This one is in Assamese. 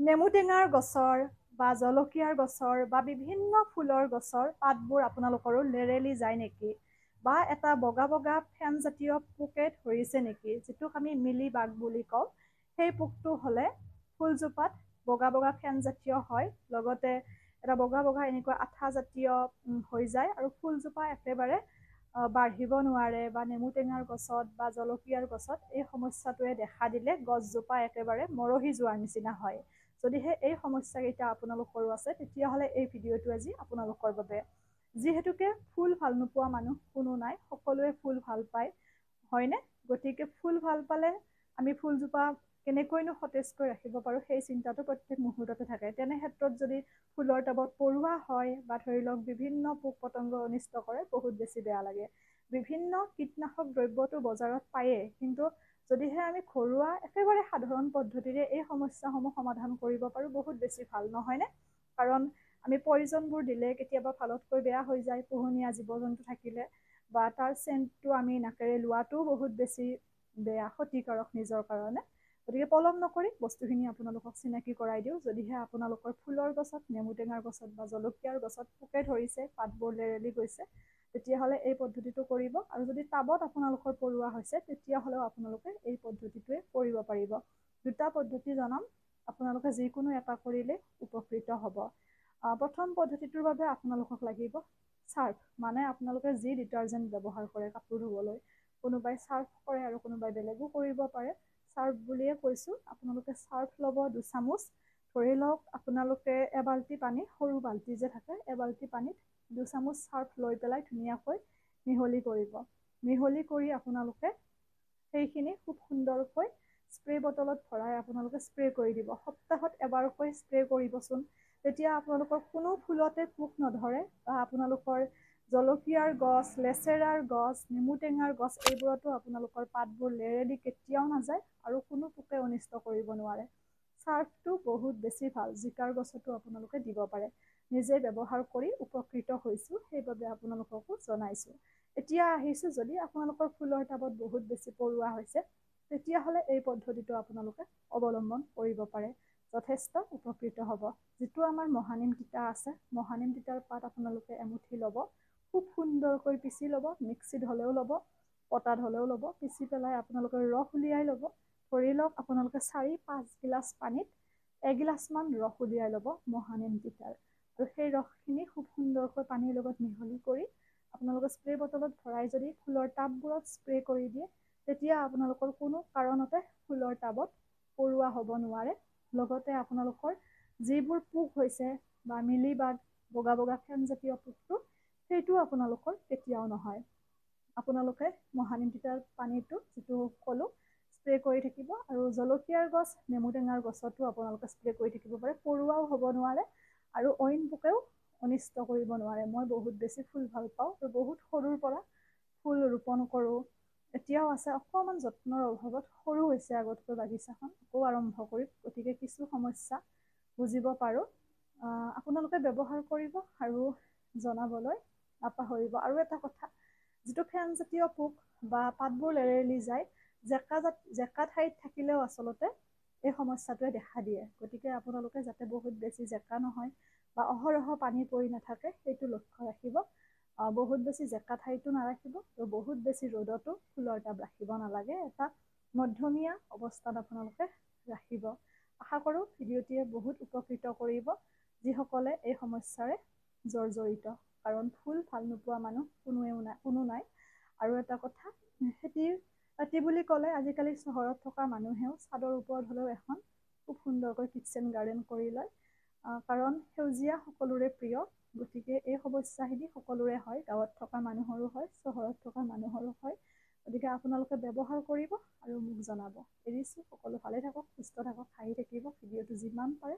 নেমু টেঙাৰ গছৰ বা জলকীয়াৰ গছৰ বা বিভিন্ন ফুলৰ গছৰ পাতবোৰ আপোনালোকৰো লেৰেলি যায় নেকি? বা এটা বগা বগা ফেনজাতীয় পোকে ধৰিছে নেকি, যিটোক আমি মিলি বাগ বুলি কওঁ? সেই পোকটো হ'লে ফুলজোপাত বগা বগা ফেনজাতীয় হয়, লগতে এটা বগা বগা এনেকুৱা আঠাজাতীয় হৈ যায় আৰু ফুলজোপা একেবাৰে বাঢ়িব নোৱাৰে। বা নেমু টেঙাৰ গছত বা জলকীয়াৰ গছত এই সমস্যাটোৱে দেখা দিলে গছজোপা একেবাৰে মৰহি যোৱাৰ নিচিনা হয়। যদিহে এই সমস্যাকেইটা আপোনালোকৰো আছে, তেতিয়াহ'লে এই ভিডিঅ'টো আজি আপোনালোকৰ বাবে। যিহেতুকে ফুল ভাল নোপোৱা মানুহ কোনো নাই, সকলোৱে ফুল ভাল পায়, হয়নে? গতিকে ফুল ভাল পালে আমি ফুলজোপা কেনেকৈনো সতেজকৈ ৰাখিব পাৰোঁ, সেই চিন্তাটো প্ৰত্যেক মুহূৰ্ততে থাকে। তেনে ক্ষেত্ৰত যদি ফুলৰ টাবত পৰুৱা হয় বা ধৰি লওক বিভিন্ন পোক পতংগ অনিষ্ট কৰে, বহুত বেছি বেয়া লাগে। বিভিন্ন কীটনাশক দ্ৰব্যটো বজাৰত পায়েই, কিন্তু যদিহে আমি ঘৰুৱা একেবাৰে সাধাৰণ পদ্ধতিৰে এই সমস্যাসমূহ সমাধান কৰিব পাৰোঁ, বহুত বেছি ভাল, নহয়নে? কাৰণ আমি পয়জনবোৰ দিলে কেতিয়াবা ভালতকৈ বেয়া হৈ যায়, পোহনীয়া জীৱ জন্তু থাকিলে, বা তাৰ চেণ্টটো আমি নাকেৰে লোৱাটোও বহুত বেছি বেয়া, ক্ষতিকাৰক নিজৰ কাৰণে। গতিকে পলম নকৰি বস্তুখিনি আপোনালোকক চিনাকি কৰাই দিওঁ। যদিহে আপোনালোকৰ ফুলৰ গছত, নেমু টেঙাৰ গছত বা জলকীয়াৰ গছত পোকে ধৰিছে, পাতবোৰ লেৰেলি গৈছে, তেতিয়াহ'লে এই পদ্ধতিটো কৰিব। আৰু যদি টাবত আপোনালোকৰ পৰুৱা হৈছে, তেতিয়াহ'লেও আপোনালোকে এই পদ্ধতিটোৱে কৰিব পাৰিব। দুটা পদ্ধতি জনাম, আপোনালোকে যিকোনো এটা কৰিলে উপকৃত হ'ব। প্ৰথম পদ্ধতিটোৰ বাবে আপোনালোকক লাগিব চাৰ্ফ, মানে আপোনালোকে যি ডিটাৰজেণ্ট ব্যৱহাৰ কৰে কাপোৰ ধুবলৈ। কোনোবাই চাৰ্ফ কৰে আৰু কোনোবাই বেলেগো কৰিব পাৰে। চাৰ্ফ বুলিয়ে কৈছোঁ। আপোনালোকে চাৰ্ফ ল'ব 2 চামুচ। ধৰি লওক আপোনালোকে এবাল্টি পানী, সৰু বাল্টি যে থাকে, এবাল্টি পানীত 2 চামুচ চাৰ্ফ লৈ পেলাই ধুনীয়াকৈ মিহলি কৰিব। মিহলি কৰি আপোনালোকে সেইখিনি খুব সুন্দৰকৈ স্প্ৰে বটলত ভৰাই আপোনালোকে স্প্ৰে কৰি দিব। সপ্তাহত এবাৰকৈ স্প্ৰে কৰিবচোন। তেতিয়া আপোনালোকৰ কোনো ফুলতে পোক নধৰে, বা আপোনালোকৰ জলকীয়াৰ গছ, লেচেৰাৰ গছ, নেমু টেঙাৰ গছ, এইবোৰতো আপোনালোকৰ পাতবোৰ লেৰেলি কেতিয়াও নাযায় আৰু কোনো পোকে অনিষ্ট কৰিব নোৱাৰে। চাৰ্ফটো বহুত বেছি ভাল, জিকাৰ গছতো আপোনালোকে দিব পাৰে। নিজে ব্যৱহাৰ কৰি উপকৃত হৈছোঁ, সেইবাবে আপোনালোককো জনাইছোঁ। এতিয়া আহিছোঁ, যদি আপোনালোকৰ ফুলৰ টাবত বহুত বেছি পৰুৱা হৈছে, তেতিয়াহ'লে এই পদ্ধতিটো আপোনালোকে অৱলম্বন কৰিব পাৰে। যথেষ্ট উপকৃত হ'ব। যিটো আমাৰ মহানিম তিতা আছে, মহানিম তিতাৰ পাত আপোনালোকে এমুঠি ল'ব, খুব সুন্দৰকৈ পিচি ল'ব, মিক্সিত হ'লেও ল'ব, পটাত হ'লেও ল'ব। পিচি পেলাই আপোনালোকে ৰস উলিয়াই ল'ব। ধৰি লওক আপোনালোকে 4-5 গিলাচ পানীত এগিলাচমান ৰস উলিয়াই ল'ব মহানিম তিতাৰ, আৰু সেই ৰসখিনি খুব সুন্দৰকৈ পানীৰ লগত মিহলি কৰি আপোনালোকে স্প্ৰে বটলত ভৰাই যদি ফুলৰ টাববোৰত স্প্ৰে কৰি দিয়ে, তেতিয়া আপোনালোকৰ কোনো কাৰণতে ফুলৰ টাবত পৰুৱা হ'ব নোৱাৰে। লগতে আপোনালোকৰ যিবোৰ পোক হৈছে, বা মিলিবাগ, বগা বগা ফেনজাতীয় পোকটো, সেইটো আপোনালোকৰ কেতিয়াও নহয়। আপোনালোকে মহানিম তিতাৰ পানীটো যিটো ক'লোঁ, স্প্ৰে কৰি থাকিব। আৰু জলকীয়াৰ গছ, নেমু টেঙাৰ গছতো আপোনালোকে স্প্ৰে কৰি থাকিব পাৰে। পৰুৱাও হ'ব নোৱাৰে আৰু অইন পোকেও অনিষ্ট কৰিব নোৱাৰে। মই বহুত বেছি ফুল ভাল পাওঁ আৰু বহুত সৰুৰ পৰা ফুল ৰোপণ কৰোঁ। এতিয়াও আছে, অকণমান যত্নৰ অভাৱত সৰু হৈছে আগতকৈ বাগিচাখন, আকৌ আৰম্ভ কৰিম। গতিকে কিছু সমস্যা বুজিব পাৰোঁ। আপোনালোকে ব্যৱহাৰ কৰিব আৰু জনাবলৈ নাপাহৰিব। আৰু এটা কথা, যিটো ফেনজাতীয় পোক বা পাতবোৰ লেৰেলি যায়, জেকা ঠাইত থাকিলেও আচলতে এই সমস্যাটোৱে দেখা দিয়ে। গতিকে আপোনালোকে যাতে বহুত বেছি জেকা নহয় বা অহৰহ পানী পৰি নাথাকে, সেইটো লক্ষ্য ৰাখিব। বহুত বেছি জেকা ঠাইতো নাৰাখিব আৰু বহুত বেছি ৰ'দতো ফুলৰ টাব ৰাখিব নালাগে। এটা মধ্যমীয়া অৱস্থাত আপোনালোকে ৰাখিব। আশা কৰোঁ ভিডিঅ'টিয়ে বহুত উপকৃত কৰিব, যিসকলে এই সমস্যাৰে জৰ্জৰিত। কাৰণ ফুল ভাল নোপোৱা মানুহ কোনো নাই। আৰু এটা কথা, খেতি বুলি ক'লে আজিকালি চহৰত থকা মানুহেও ছাদৰ ওপৰত হ'লেও এখন খুব সুন্দৰকৈ কিটচেন গাৰ্ডেন কৰি লয়। কাৰণ সেউজীয়া সকলোৰে প্ৰিয়। গতিকে এই সমস্যাখিনি সকলোৰে হয়, গাঁৱত থকা মানুহৰো হয়, চহৰত থকা মানুহৰো হয়। গতিকে আপোনালোকে ব্যৱহাৰ কৰিব আৰু মোক জনাব। এৰিছোঁ, সকলো ভালে থাকক, সুস্থ থাকক, হাঁহি থাকিব। ভিডিঅ'টো যিমান পাৰে